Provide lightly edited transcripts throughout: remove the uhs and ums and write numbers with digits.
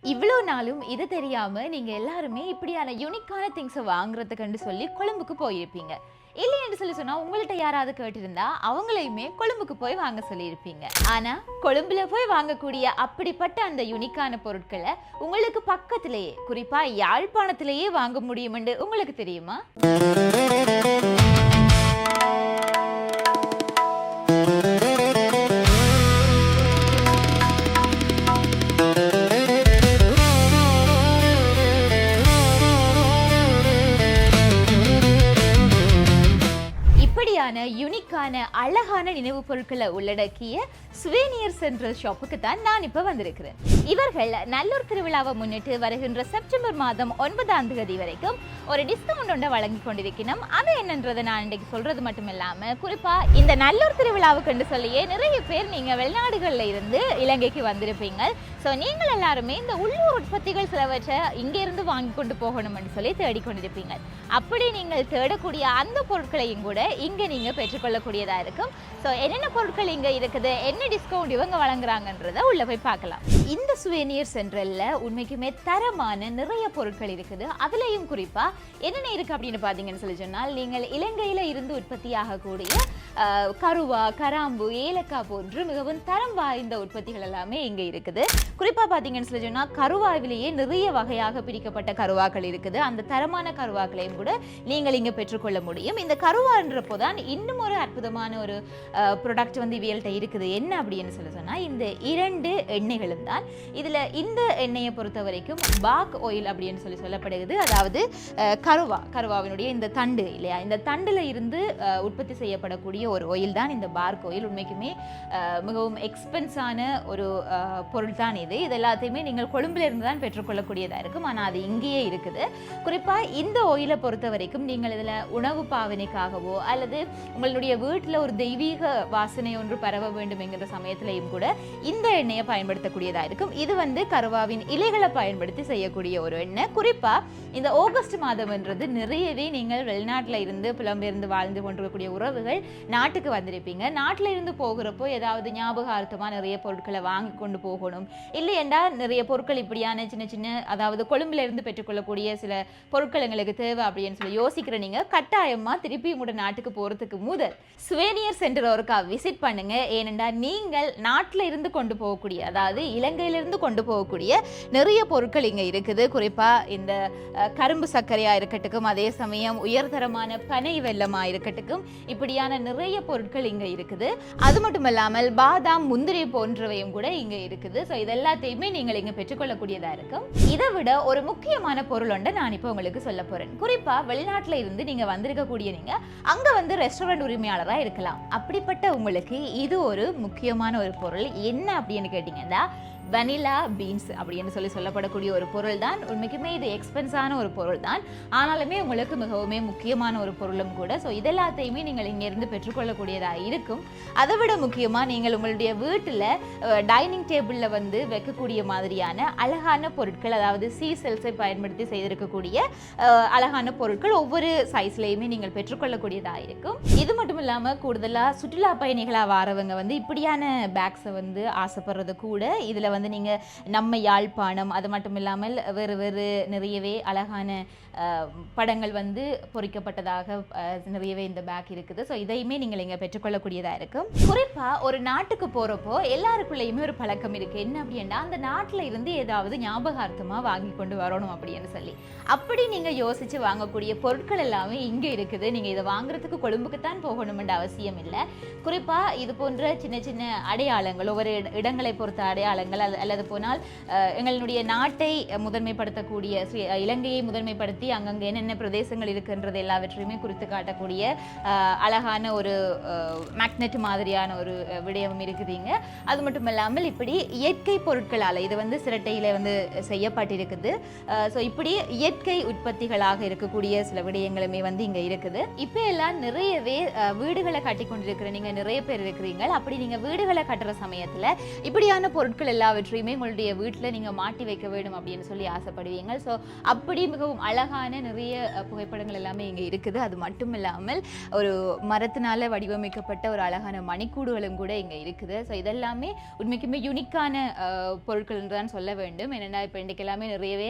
இவ்வளோ நாளும் இது தெரியாம நீங்க எல்லாருமே இப்படியான யூனிக்கான திங்ஸை வாங்குறதுக்குன்னு சொல்லி கொழும்புக்கு போயிருப்பீங்க. இல்லைன்னு சொல்லி சொன்னா உங்கள்ட்ட யாராவது கேட்டிருந்தா அவங்களையுமே கொழும்புக்கு போய் வாங்க சொல்லியிருப்பீங்க. ஆனா கொழும்புல போய் வாங்கக்கூடிய அப்படிப்பட்ட அந்த யூனிக்கான பொருட்களை உங்களுக்கு பக்கத்திலேயே, குறிப்பா யாழ்ப்பாணத்திலேயே வாங்க முடியும்னு உங்களுக்கு தெரியுமா? யூனிக்கான அழகான நினைவு பொருட்களை உள்ளடக்கிய சுவேனியர் சென்ட்ரல் ஷாப்புக்கு தான் நான் இப்ப வந்திருக்கிறேன். இவர்கள் நல்லூர் திருவிழாவை முன்னிட்டு வருகின்ற செப்டம்பர் மாதம் 9ஆம் தேதி வரைக்கும் ஒரு டிஸ்கவுண்ட் ஒன்றை வழங்கி கொண்டிருக்கணும். அது என்னன்றதை நான் இன்றைக்கு சொல்றது மட்டும் இல்லாம, குறிப்பா இந்த நல்லூர் திருவிழாவுக்கு சொல்லியே நிறைய பேர் நீங்க வெளிநாடுகள்ல இருந்து இலங்கைக்கு வந்திருப்பீங்க. ஸோ நீங்கள் எல்லாருமே இந்த உள்ளூர் உற்பத்திகள் சிலவற்றை இங்கிருந்து வாங்கி கொண்டு போகணும்னு சொல்லி தேடிக்கொண்டிருப்பீங்க. அப்படி நீங்கள் தேடக்கூடிய அந்த பொருட்களையும் கூட இங்கே நீங்கள் பெற்றுக்கொள்ளக்கூடியதாக இருக்கும். ஸோ என்னென்ன பொருட்கள் இங்கே இருக்குது, என்ன டிஸ்கவுண்ட் இவங்க வழங்குறாங்கன்றதை உள்ள போய் பார்க்கலாம். இந்த சுவேனியர் சென்ட்ரல்ல உண்மைக்குமே தரமான நிறைய பொருட்கள் இருக்குது. அதுலேயும் குறிப்பாக என்னென்ன இருக்குது அப்படின்னு பார்த்தீங்கன்னு சொல்லி சொன்னால், நீங்கள் இலங்கையில் இருந்து உற்பத்தி ஆகக்கூடிய கருவா, கராம்பு, ஏலக்காய் போன்று மிகவும் தரம் வாய்ந்த உற்பத்திகள் எல்லாமே இங்கே இருக்குது. குறிப்பாக பார்த்தீங்கன்னு சொல்லி சொன்னால், கருவாவிலேயே நிறைய வகையாக பிரிக்கப்பட்ட கருவாக்கள் இருக்குது. அந்த தரமான கருவாக்களையும் கூட நீங்கள் இங்கே பெற்றுக்கொள்ள முடியும். இந்த கருவான்றப்போ தான் இன்னும் ஒரு அற்புதமான ஒரு ப்ராடக்ட் வந்து இவியல்கிட்ட இருக்குது. என்ன அப்படின்னு சொல்லி சொன்னால், இந்த 2 எண்ணெய்களும் தான். இதில் இந்த எண்ணெயை பொறுத்த வரைக்கும் பாக் ஆயில் அப்படின்னு சொல்லப்படுகிறது. அதாவது கருவாவினுடைய இந்த தண்டு இல்லையா, இந்த தண்டில் இருந்து உற்பத்தி செய்யப்படக்கூடிய ஒரு ஆயில் தான் இந்த பார்க் ஆயில். உண்மைக்குமே மிகவும் எக்ஸ்பென்ஸான ஒரு பொருள் தான் இது. எல்லாத்தையுமே நீங்கள் கொழும்புல இருந்து தான் பெற்றுக்கொள்ளக்கூடியதாக இருக்கும். ஆனால் அது இங்கேயே இருக்குது. குறிப்பாக இந்த ஆயிலை பொறுத்த வரைக்கும் நீங்கள் இதில் உணவு பாவனைக்காகவோ அல்லது உங்களுடைய வீட்டில் ஒரு தெய்வீக வாசனை ஒன்று பரவ வேண்டும் என்கிற சமயத்திலையும் கூட இந்த எண்ணெயை பயன்படுத்தக்கூடியதாக இருக்கும். இது வந்து கருவாவின் இலைகளை பயன்படுத்தி செய்யக்கூடிய ஒரு எண்ணெய். குறிப்பாக இந்த ஆகஸ்ட் மாதம்ன்றது நிறையவே நீங்கள் வெளிநாட்டில் இருந்து புலம்பெயர்ந்து வாழ்ந்து கொண்டிருக்கக்கூடிய உறவுகள் நாட்டுக்கு வந்திருப்பீங்க. நாட்டில் இருந்து போகிறப்போ ஏதாவது ஞாபகார்த்தமாக நிறைய பொருட்களை வாங்கி கொண்டு போகணும், இல்லையெண்டா நிறைய பொருட்கள் இப்படியான சின்ன சின்ன, அதாவது கொழும்புல இருந்து பெற்றுக்கொள்ளக்கூடிய சில பொருட்கள் எங்களுக்கு தேவை அப்படின்னு சொல்லி யோசிக்கிற நீங்க கட்டாயமா திருப்பி உங்களோட நாட்டுக்கு போறதுக்கு முதல் சுவேனியர் சென்டர் ஒருக்கா விசிட் பண்ணுங்க. ஏனென்றா நீங்கள் நாட்டில் இருந்து கொண்டு போகக்கூடிய, அதாவது இலங்கையிலிருந்து கொண்டு போகக்கூடிய நிறைய பொருட்கள் இங்க இருக்குது. குறிப்பா இந்த கரும்பு சர்க்கரையா இருக்கட்டும், அதே சமயம் உயர்தரமான பனை வெல்லமா இருக்கட்டும், இப்படியான நிறைய பொருட்கள் இங்க இருக்குது. அது மட்டும் இல்லாமல் பாதாம், முந்திரி போன்றவையும் கூட இங்க இருக்குது. ஸோ இது எல்லாத்தையுமே நீங்கள் இங்க பெற்றுக்கொள்ளக்கூடியதா இருக்கும். இதை விட ஒரு முக்கியமான பொருள் ஒன்றை நான் இப்போ உங்களுக்கு சொல்ல போறேன். குறிப்பா வெளிநாட்டுல இருந்து நீங்க வந்திருக்கக்கூடிய நீங்க அங்க வந்து ரெஸ்டாரண்ட் உரிமையாளரா இருக்கலாம். அப்படிப்பட்ட உங்களுக்கு இது ஒரு முக்கியமான ஒரு பொருள். என்ன அப்படின்னு கேட்டீங்கன்னா, வனிலா பீன்ஸ் அப்படின்னு சொல்லப்படக்கூடிய ஒரு பொருள் தான். உண்மைக்குமே இது எக்ஸ்பென்ஸான ஒரு பொருள் தான், ஆனாலுமே உங்களுக்கு மிகவுமே முக்கியமான ஒரு பொருளும் கூட. ஸோ இதெல்லாத்தையுமே நீங்கள் இங்கேருந்து பெற்றுக்கொள்ளக்கூடியதாக இருக்கும். அதை விட முக்கியமாக நீங்கள் உங்களுடைய வீட்டில் டைனிங் டேபிளில் வந்து வைக்கக்கூடிய மாதிரியான அழகான பொருட்கள், அதாவது சீசெல்ஸை பயன்படுத்தி செய்திருக்கக்கூடிய அழகான பொருட்கள் ஒவ்வொரு சைஸ்லையுமே நீங்கள் பெற்றுக்கொள்ளக்கூடியதாக இருக்கும். இது மட்டும் இல்லாமல் கூடுதலாக சுற்றுலா பயணிகளாக வாரவங்க வந்து இப்படியான பேக்ஸை வந்து ஆசைப்படுறது கூட இதில் வந்து நீங்க நம்ம யாழ்ப்பாணம், அது மட்டும் இல்லாமல் வேறு வேறு நிறையவே அழகான படங்கள் வந்து பொறிக்கப்பட்டதாக நிறையவே இந்த பேக் இருக்குது. ஸோ இதையுமே நீங்கள் இங்கே பெற்றுக்கொள்ளக்கூடியதாக இருக்கும். குறிப்பாக ஒரு நாட்டுக்கு போகிறப்போ எல்லாருக்குள்ளேயுமே ஒரு பழக்கம் இருக்குது. என்ன அப்படின்னா, அந்த நாட்டில் இருந்து ஏதாவது ஞாபகார்த்தமாக வாங்கி கொண்டு வரணும் அப்படின்னு சொல்லி. அப்படி நீங்கள் யோசித்து வாங்கக்கூடிய பொருட்கள் எல்லாமே இங்கே இருக்குது. நீங்கள் இதை வாங்குறதுக்கு கொழும்புக்கு தான் போகணுமென்ற அவசியம் இல்லை. குறிப்பாக இது போன்ற சின்ன சின்ன அடையாளங்கள், ஒவ்வொரு இடங்களை பொறுத்த அடையாளங்கள், அல்லது போனால் எங்களுடைய நாட்டை முதன்மைப்படுத்தக்கூடிய, இலங்கையை முதன்மைப்படுத்தி அங்கங்கே என்னென்ன பிரதேசங்கள் இருக்குன்றது எல்லாவற்றையுமே குறித்து காட்டக்கூடிய அழகான ஒரு மேக்னெட் மாதிரியான ஒரு விடயமும் இருக்குதுங்க. அது மட்டும் இல்லாமல் இப்படி இயற்கை பொருட்களால் இது வந்து சிரட்டையில் வந்து செய்யப்பட்டிருக்குது. ஸோ இப்படி இயற்கை உற்பத்திகளாக இருக்கக்கூடிய சில விடயங்களுமே வந்து இங்கே இருக்குது. இப்போ எல்லாம் நிறையவே வீடுகளை கட்டி கொண்டிருக்கிற நீங்கள் நிறைய பேர் இருக்கிறீங்க. அப்படி நீங்கள் வீடுகளை கட்டுற சமயத்தில் இப்படியான பொருட்கள் எல்லாவற்றையும் எல்லாவற்றையுமே உங்களுடைய வீட்டில் நீங்கள் மாட்டி வைக்க வேண்டும் அப்படின்னு சொல்லி ஆசைப்படுவீங்க. ஸோ அப்படி மிகவும் அழகான நிறைய புகைப்படங்கள் எல்லாமே இங்கே இருக்குது. அது மட்டும் இல்லாமல் ஒரு மரத்தினால வடிவமைக்கப்பட்ட ஒரு அழகான மணிக்கூடுகளும் கூட இங்கே இருக்குது. ஸோ இதெல்லாமே உண்மைக்குமே யூனிக்கான பொருட்கள் என்று தான் சொல்ல வேண்டும். ஏன்னா இப்போ இன்றைக்கு எல்லாமே நிறையவே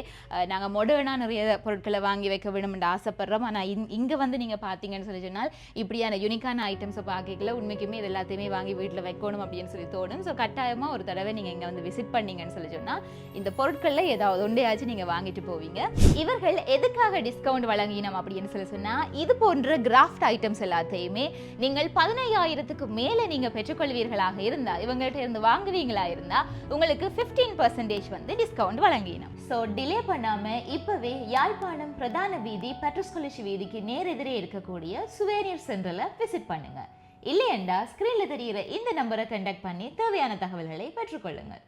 நாங்கள் மாடர்னாக நிறைய பொருட்களை வாங்கி வைக்க வேண்டும் என்று ஆசைப்படுறோம். ஆனால் இங்கே வந்து நீங்கள் பார்த்தீங்கன்னு சொல்லி சொன்னால் இப்படியான யூனிக்கான ஐட்டம்ஸை பார்க்கல உண்மைக்குமே இது எல்லாத்தையுமே வாங்கி வீட்டில் வைக்கணும் அப்படின்னு சொல்லி தோணும். ஸோ கட்டாயமாக ஒரு தடவை நீங்கள் இங்கே வந்து விசிட் பண்ணீங்கன்னு சொல்லி சொன்னால் இந்த பொருட்களில் ஏதாவது ஒன்றையாச்சும் நீங்கள் வாங்கிட்டு போவீங்க. இவர்கள் எதுக்காக டிஸ்கவுண்ட் வழங்கினோம் அப்படின்னு சொல்லி சொன்னால் இது போன்ற கிராஃப்ட் ஐட்டம்ஸ் எல்லாத்தையுமே நீங்கள் 15,000க்கு மேலே நீங்கள் பெற்றுக்கொள்வீர்களாக இருந்தால் இவங்கள்ட்ட இருந்து வாங்குவீங்களா இருந்தால் உங்களுக்கு 15% வந்து டிஸ்கவுண்ட் வழங்கினோம். ஸோ டிலே பண்ணாமல் இப்போவே யாழ்ப்பாணம் பிரதான வீதி பட்ரஸ்கொலிஷி வீதிக்கு நேர் எதிரே இருக்கக்கூடிய சுவேனியர் சென்டரில் விசிட் பண்ணுங்க. இல்லையெண்டா ஸ்கிரீன்ல தெரிகிற இந்த நம்பரை கான்டாக்ட் பண்ணி தேவையான தகவல்களை பெற்றுக்கொள்ளுங்கள்.